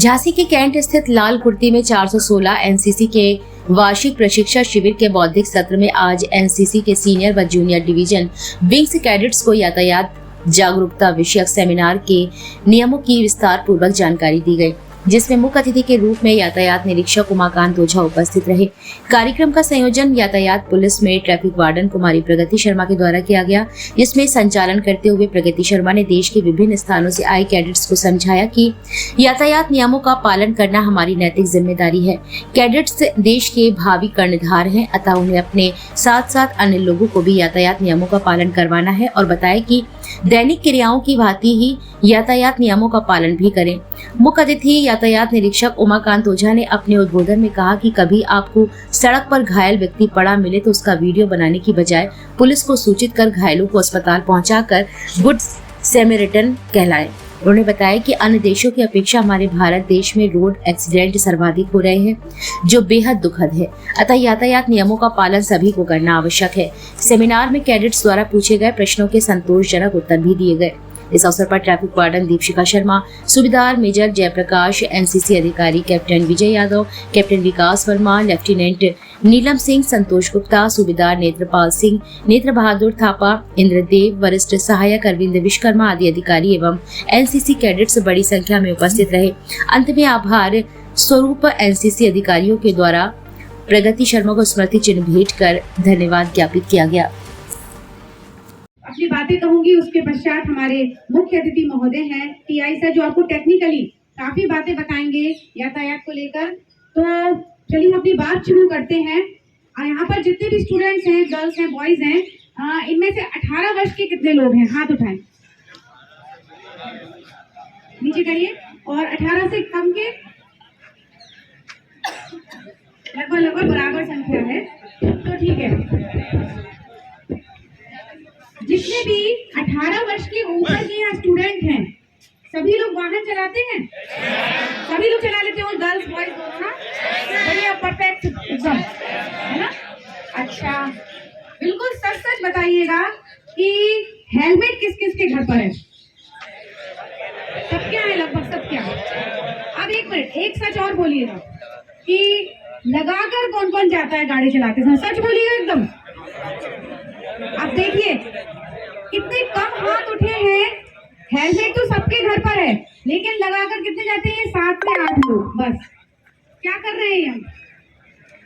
झांसी के कैंट स्थित लाल कुर्ती में 416 एनसीसी के वार्षिक प्रशिक्षण शिविर के बौद्धिक सत्र में आज एनसीसी के सीनियर व जूनियर डिवीजन विंग्स कैडेट्स को यातायात जागरूकता विषयक सेमिनार के नियमों की विस्तार पूर्वक जानकारी दी गई, जिसमें मुख्य अतिथि के रूप में यातायात निरीक्षक उमाकांत ओझा उपस्थित रहे। कार्यक्रम का संयोजन यातायात पुलिस में ट्रैफिक वार्डन कुमारी प्रगति शर्मा के द्वारा किया गया, जिसमें संचालन करते हुए प्रगति शर्मा ने देश के विभिन्न स्थानों से आए कैडेट्स को समझाया कि यातायात नियमों का पालन करना हमारी नैतिक जिम्मेदारी है। कैडेट्स देश के भावी कर्णधार हैं, अतः उन्हें अपने साथ साथ अन्य लोगों को भी यातायात नियमों का पालन करवाना है और बताया कि दैनिक क्रियाओं की भांति ही यातायात नियमों का पालन भी करें। मुख्य अतिथि यातायात निरीक्षक उमाकांत ओझा ने अपने उद्बोधन में कहा कि कभी आपको सड़क पर घायल व्यक्ति पड़ा मिले तो उसका वीडियो बनाने की बजाय पुलिस को सूचित कर घायलों को अस्पताल पहुंचाकर गुड सैमरिटन कहलाए। उन्होंने बताया कि अन्य देशों की अपेक्षा हमारे भारत देश में रोड एक्सीडेंट सर्वाधिक हो रहे हैं, जो बेहद दुखद है। अतः यातायात नियमों का पालन सभी को करना आवश्यक है। सेमिनार में कैडेट्स द्वारा पूछे गए प्रश्नों के संतोषजनक उत्तर भी दिए गए। इस अवसर पर ट्रैफिक वार्डन दीपशिखा शर्मा, सूबेदार मेजर जयप्रकाश, एनसीसी अधिकारी कैप्टन विजय यादव, कैप्टन विकास वर्मा, लेफ्टिनेंट नीलम सिंह, संतोष गुप्ता, सूबेदार नेत्रपाल सिंह, नेत्र बहादुर थापा, इंद्रदेव, वरिष्ठ सहायक अरविंद विश्वकर्मा आदि अधिकारी एवं एनसीसी कैडेट्स बड़ी संख्या में उपस्थित रहे। अंत में आभार स्वरूप एनसीसी अधिकारियों के द्वारा प्रगति शर्मा को स्मृति चिन्ह भेंट कर धन्यवाद ज्ञापित किया गया। अपनी बातें कहूंगी, उसके पश्चात हमारे मुख्य अतिथि महोदय हैं टीआई सर, जो आपको टेक्निकली काफी बातें बताएंगे यातायात को लेकर। तो चलिए अपनी बात शुरू करते हैं। यहाँ पर जितने भी स्टूडेंट्स हैं, गर्ल्स हैं, बॉयज हैं, इनमें से 18 वर्ष के कितने लोग हैं? हाथ उठाएं, नीचे करिए। और 18 से कम के लगभग बराबर संख्या है, तो ठीक है। जितने भी 18 वर्ष के ऊपर के यहाँ स्टूडेंट हैं, सभी लोग वाहन चलाते हैं? सभी लोग चला लेते हैं, गर्ल्स बॉयज दोनों? बढ़िया, परफेक्ट एकदम, है ना? अच्छा, बिल्कुल सच सच बताइएगा कि हेलमेट किस किस के घर पर है? सब क्या है? लगभग सब क्या? अब एक मिनट, एक सच और बोलिएगा कि लगाकर कौन कौन जाता है गाड़ी चलाते समय? सच बोलिएगा एकदम। अब देखिए कितने कम हाथ उठे हैं। हेलमेट तो सबके घर पर है, लेकिन लगाकर कितने जाते हैं? 7 से 8 लोग बस। क्या कर रहे हैं हम?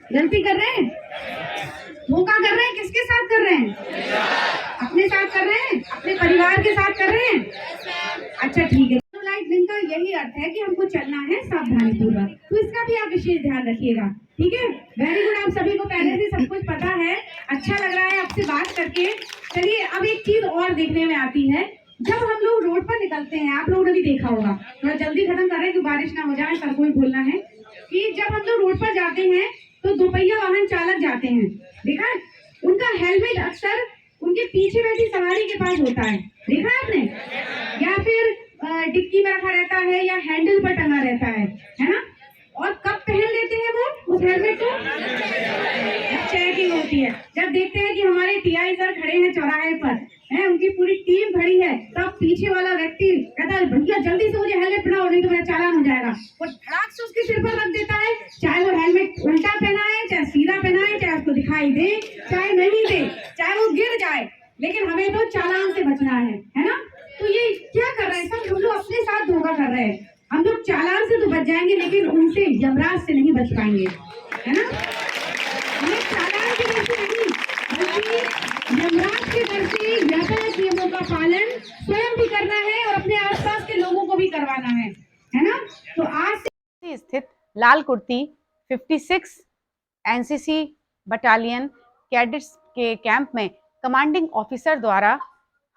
गलती कर रहे हैं? धोखा कर रहे हैं? किसके साथ कर रहे हैं? अपने साथ कर रहे हैं? अपने परिवार के साथ कर रहे हैं? अच्छा ठीक है। लाइट दिन का यही अर्थ है कि हमको चलना है सावधानी पूर्वक, तो इसका भी आप विशेष ध्यान रखिएगा, ठीक है? वेरी गुड, आप सभी को पहले से सब कुछ पता है। अच्छा लग रहा है आपसे बात करके। चलिए अब एक चीज और देखने में आती है, जब हम लोग रोड पर निकलते हैं, आप लोगों ने भी देखा होगा, थोड़ा जल्दी खत्म कर रहे हैं कि बारिश ना हो जाए, सबको ही बोलना है कि जब हम लोग रोड पर जाते हैं तो दोपहिया वाहन चालक जाते हैं, देखा है? उनका हेलमेट अक्सर उनके पीछे बैठी सवारी के पास होता है, देखा है आपने? या फिर डिक्की में रखा रहता है या हैंडल पर टंगा रहता है ना? और कब पहन लेते हैं वो उस हेलमेट को? चेकिंग होती है, जब देखते हैं कि हमारे टीआई सर खड़े हैं चौराहे पर, है उनकी पूरी टीम खड़ी है, तब पीछे वाला व्यक्ति कहता है भैया जल्दी से मुझे हेलमेट पहनाओ, नहीं तो मेरा चालान हो जाएगा। वो धड़ाक से उसके सिर पर रख देता है, चाहे वो हेलमेट उल्टा पहना है, चाहे सीधा पहना है, चाहे उसको दिखाई दे, चाहे नहीं दे, चाहे वो गिर जाए, लेकिन हमें तो चालान से बचना है ना? तो ये क्या कर रहे हैं सब? हम लोग अपने साथ धोखा कर रहे हैं। हम लोग चालान से तो बच जाएंगे, लेकिन उनसे यमराज से नहीं बच पाएंगे, है ना? हमें चालान के डर से नहीं, बल्कि यमराज के डर से यातायात नियमों का पालन स्वयं भी करना है और अपने आसपास के लोगों को भी करवाना है ना? तो आज से स्थित लाल कुर्ती 56 एनसीसी बटालियन कैडेट्स के कैंप में कमांडिंग ऑफिसर द्वारा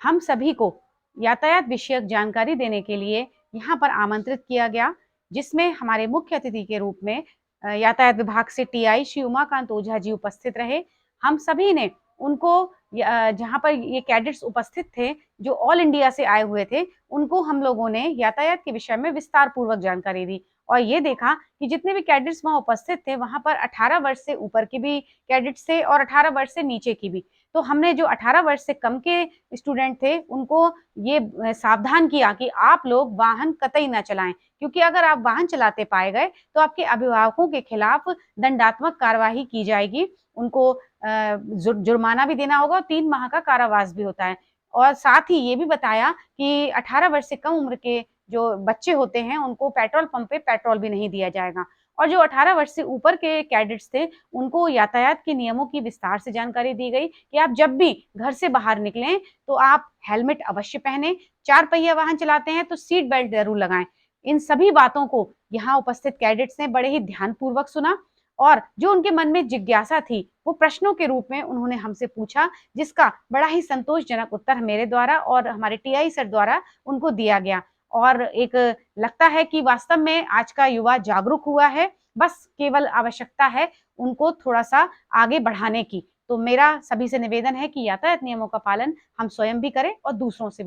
हम सभी को यातायात विषयक जानकारी देने के लिए यहाँ पर आमंत्रित किया गया, जिसमें हमारे मुख्य अतिथि के रूप में यातायात विभाग से टीआई श्री उमाकांत ओझा जी उपस्थित रहे। हम सभी ने उनको, जहाँ पर ये कैडेट्स उपस्थित थे जो ऑल इंडिया से आए हुए थे, उनको हम लोगों ने यातायात के विषय में विस्तार पूर्वक जानकारी दी और ये देखा कि जितने भी कैडेट्स वहाँ उपस्थित थे, वहाँ पर 18 वर्ष से ऊपर के भी कैडेट्स थे और 18 वर्ष से नीचे की भी। तो हमने जो 18 वर्ष से कम के स्टूडेंट थे, उनको ये सावधान किया कि आप लोग वाहन कतई ना चलाएं, क्योंकि अगर आप वाहन चलाते पाए गए तो आपके अभिभावकों के खिलाफ दंडात्मक कार्यवाही की जाएगी। उनको जुर्माना भी देना होगा और 3 माह का कारावास भी होता है। और साथ ही ये भी बताया कि 18 वर्ष से कम उम्र के जो बच्चे होते हैं, उनको पेट्रोल पंप पे पेट्रोल भी नहीं दिया जाएगा। और जो 18 वर्ष से ऊपर के कैडेट्स थे, उनको यातायात के नियमों की विस्तार से जानकारी दी गई कि आप जब भी घर से बाहर निकलें तो आप हेलमेट अवश्य पहनें, 4 पहिया वाहन चलाते हैं तो सीट बेल्ट जरूर लगाएं। इन सभी बातों को यहाँ उपस्थित कैडेट्स ने बड़े ही ध्यानपूर्वक सुना और जो उनके मन में जिज्ञासा थी, वो प्रश्नों के रूप में उन्होंने हमसे पूछा, जिसका बड़ा ही संतोषजनक उत्तर मेरे द्वारा और हमारे टीआई सर द्वारा उनको दिया गया। और एक लगता है कि वास्तव में आज का युवा जागरूक हुआ है, बस केवल आवश्यकता है उनको थोड़ा-सा आगे बढ़ाने की। तो मेरा सभी से निवेदन है कि यातायात नियमों का पालन हम स्वयं भी करें और दूसरों से